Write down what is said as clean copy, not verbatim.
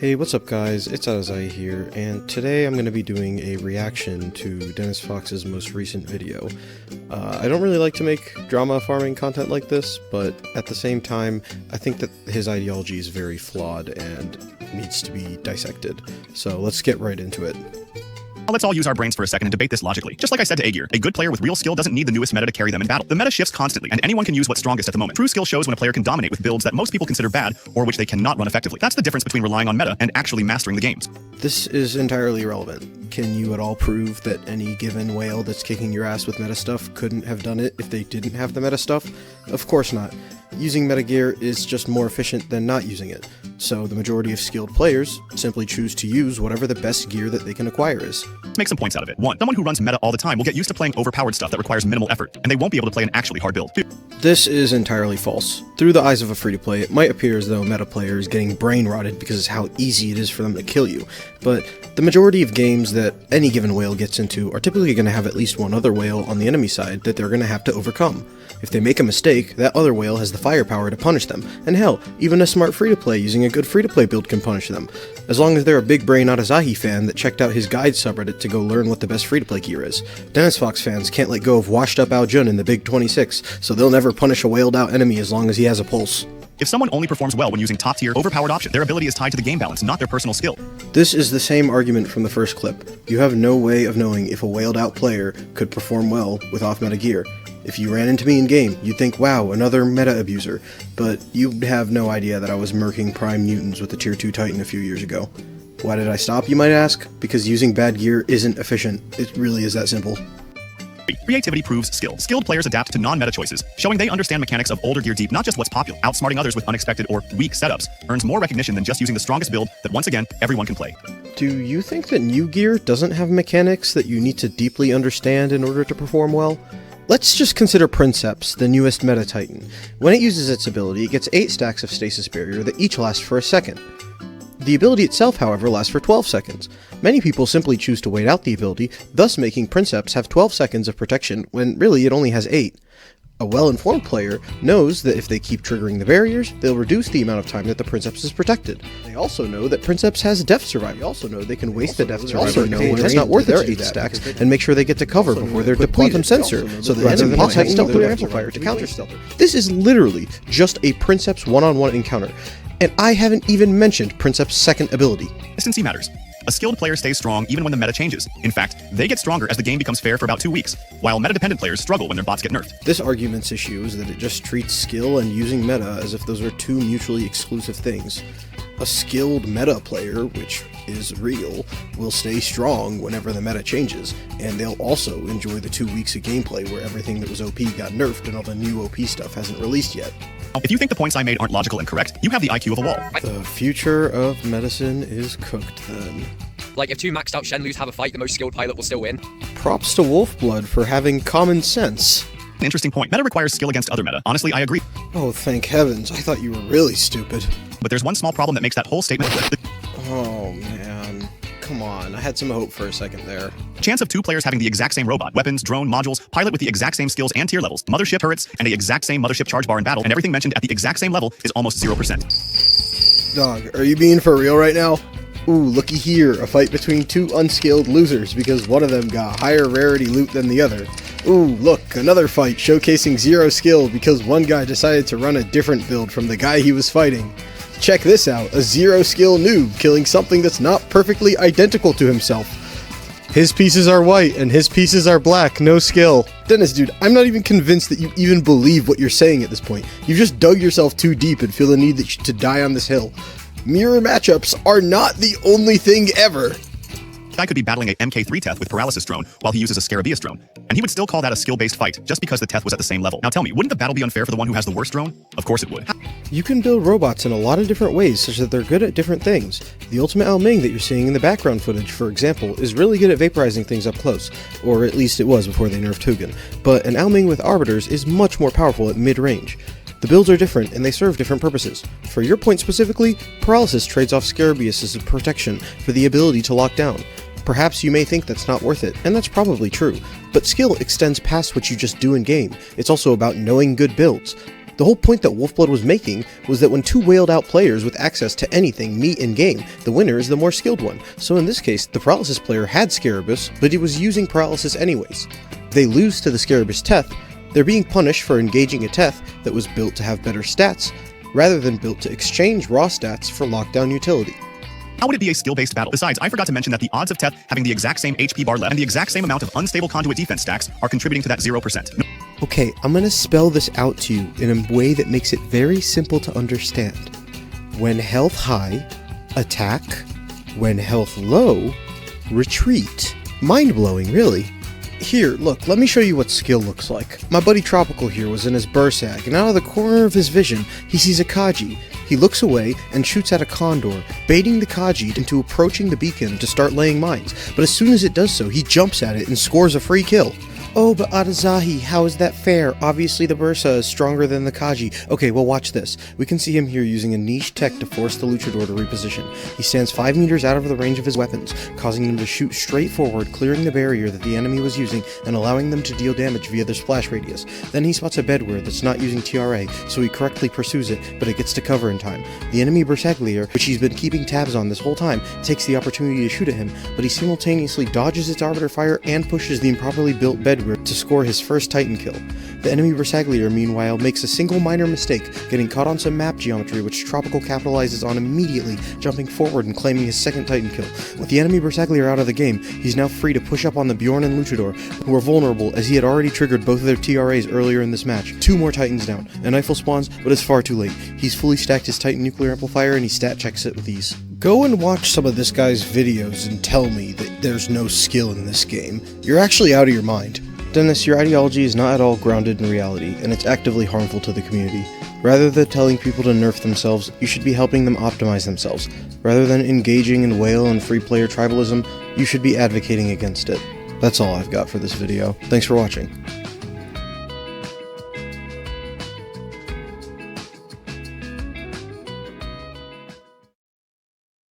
Hey, what's up guys, it's Azai here, and today I'm going to be doing a reaction to Denisfox's most recent video. I don't really like to make drama farming content like this, but at the same time, I think that his ideology is very flawed and needs to be dissected. So let's get right into it. Let's all use our brains for a second and debate this logically. Just like I said to Aegir, a good player with real skill doesn't need the newest meta to carry them in battle. The meta shifts constantly, and anyone can use what's strongest at the moment. True skill shows when a player can dominate with builds that most people consider bad, or which they cannot run effectively. That's the difference between relying on meta and actually mastering the games. This is entirely irrelevant. Can you at all prove that any given whale that's kicking your ass with meta stuff couldn't have done it if they didn't have the meta stuff? Of course not. Using meta gear is just more efficient than not using it, so the majority of skilled players simply choose to use whatever the best gear that they can acquire is. Let's make some points out of it. 1. Someone who runs meta all the time will get used to playing overpowered stuff that requires minimal effort, and they won't be able to play an actually hard build. 2. This is entirely false. Through the eyes of a free-to-play, it might appear as though meta player is getting brain-rotted because of how easy it is for them to kill you, but the majority of games that any given whale gets into are typically going to have at least one other whale on the enemy side that they're going to have to overcome. If they make a mistake, that other whale has the firepower to punish them, and hell, even a smart free-to-play using a good free-to-play build can punish them, as long as they're a big brain Azahi fan that checked out his guide subreddit to go learn what the best free-to-play gear is. Denisfox fans can't let go of washed-up Aljun in the Big 26, so they'll never punish a whaled-out enemy as long as he has a pulse. If someone only performs well when using top-tier, overpowered option, their ability is tied to the game balance, not their personal skill. This is the same argument from the first clip. You have no way of knowing if a whaled-out player could perform well with off-meta gear. If you ran into me in-game, you'd think, wow, another meta abuser, but you'd have no idea that I was murking Prime Mutants with the Tier 2 Titan a few years ago. Why did I stop, you might ask? Because using bad gear isn't efficient. It really is that simple. Creativity proves skill. Skilled players adapt to non-meta choices, showing they understand mechanics of older gear deep, not just what's popular. Outsmarting others with unexpected or weak setups earns more recognition than just using the strongest build that, once again, everyone can play. Do you think that new gear doesn't have mechanics that you need to deeply understand in order to perform well? Let's just consider Princeps, the newest meta titan. When it uses its ability, it gets 8 stacks of stasis barrier that each last for a second. The ability itself, however, lasts for 12 seconds. Many people simply choose to wait out the ability, thus making Princeps have 12 seconds of protection when really it only has 8. A well-informed player knows that if they keep triggering the barriers, they'll reduce the amount of time that the Princeps is protected. They also know that Princeps has Death Survivor. They also know they can waste the Death Survivor and know when it's not worth its 8 stacks and make sure they get to cover before they're depleted. Quantum Sensor, so that rather than type Stealth or Amplifier to counter Stealth. This is literally just a Princeps one-on-one encounter, and I haven't even mentioned Princeps' second ability. Consistency matters. A skilled player stays strong even when the meta changes. In fact, they get stronger as the game becomes fair for about 2 weeks, while meta-dependent players struggle when their bots get nerfed. This argument's issue is that it just treats skill and using meta as if those are two mutually exclusive things. A skilled meta player, which is real, will stay strong whenever the meta changes, and they'll also enjoy the 2 weeks of gameplay where everything that was OP got nerfed and all the new OP stuff hasn't released yet. If you think the points I made aren't logical and correct, you have the IQ of a wall. The future of medicine is cooked then. Like, if 2 maxed out Shenlus have a fight, the most skilled pilot will still win. Props to Wolfblood for having common sense. An interesting point. Meta requires skill against other meta. Honestly, I agree. Oh, thank heavens. I thought you were really stupid. But there's one small problem that makes that whole statement flip. Oh, man. Come on. I had some hope for a second there. Chance of 2 players having the exact same robot, weapons, drone, modules, pilot with the exact same skills and tier levels, mothership turrets, and the exact same mothership charge bar in battle, and everything mentioned at the exact same level is almost 0%. Dog, are you being for real right now? Ooh, looky here, a fight between 2 unskilled losers because one of them got higher rarity loot than the other. Ooh, look, another fight showcasing 0 skill because one guy decided to run a different build from the guy he was fighting. Check this out, a 0 skill noob killing something that's not perfectly identical to himself. His pieces are white and his pieces are black, no skill. Dennis, dude, I'm not even convinced that you even believe what you're saying at this point. You've just dug yourself too deep and feel the need to die on this hill. Mirror matchups are not the only thing ever. Guy could be battling a MK3 Teth with Paralysis drone while he uses a Scarabaeus drone, and he would still call that a skill-based fight just because the Teth was at the same level. Now tell me, wouldn't the battle be unfair for the one who has the worst drone? Of course it would. You can build robots in a lot of different ways such that they're good at different things. The ultimate Alming that you're seeing in the background footage, for example, is really good at vaporizing things up close, or at least it was before they nerfed Hugin, but an Alming with Arbiters is much more powerful at mid-range. The builds are different, and they serve different purposes. For your point specifically, Paralysis trades off Scarabaeus as a protection for the ability to lock down. Perhaps you may think that's not worth it, and that's probably true, but skill extends past what you just do in-game. It's also about knowing good builds. The whole point that Wolfblood was making was that when two whaled out players with access to anything meet in game, the winner is the more skilled one. So in this case, the Paralysis player had Scarabus, but he was using Paralysis anyways. If they lose to the Scarabus Teth, they're being punished for engaging a Teth that was built to have better stats, rather than built to exchange raw stats for lockdown utility. How would it be a skill-based battle? Besides, I forgot to mention that the odds of Teth having the exact same HP bar left and the exact same amount of unstable conduit defense stacks are contributing to that 0%. Okay, I'm gonna spell this out to you in a way that makes it very simple to understand. When health high, attack. When health low, retreat. Mind-blowing, really. Here, look, let me show you what skill looks like. My buddy Tropical here was in his Bursag, and out of the corner of his vision, he sees a Kaji. He looks away and shoots at a Condor, baiting the Kaji into approaching the beacon to start laying mines, but as soon as it does so, he jumps at it and scores a free kill. Oh, but Adazahi, how is that fair? Obviously the Bursa is stronger than the Kaji. Okay, well watch this. We can see him here using a niche tech to force the Luchador to reposition. He stands 5 meters out of the range of his weapons, causing them to shoot straight forward, clearing the barrier that the enemy was using and allowing them to deal damage via their splash radius. Then he spots a Bedware that's not using TRA, so he correctly pursues it, but it gets to cover in time. The enemy Bersaglier, which he's been keeping tabs on this whole time, takes the opportunity to shoot at him, but he simultaneously dodges its Arbiter Fire and pushes the improperly built Bedware to score his first Titan kill. The enemy Bersaglier, meanwhile, makes a single minor mistake, getting caught on some map geometry which Tropical capitalizes on immediately, jumping forward and claiming his second Titan kill. With the enemy Bersaglier out of the game, he's now free to push up on the Bjorn and Luchador, who are vulnerable as he had already triggered both of their TRAs earlier in this match. 2 more Titans down. An Eiffel spawns, but it's far too late. He's fully stacked his Titan nuclear amplifier and he stat checks it with ease. Go and watch some of this guy's videos and tell me that there's no skill in this game. You're actually out of your mind. Dennis, your ideology is not at all grounded in reality, and it's actively harmful to the community. Rather than telling people to nerf themselves, you should be helping them optimize themselves. Rather than engaging in whale and free player tribalism, you should be advocating against it. That's all I've got for this video. Thanks for watching.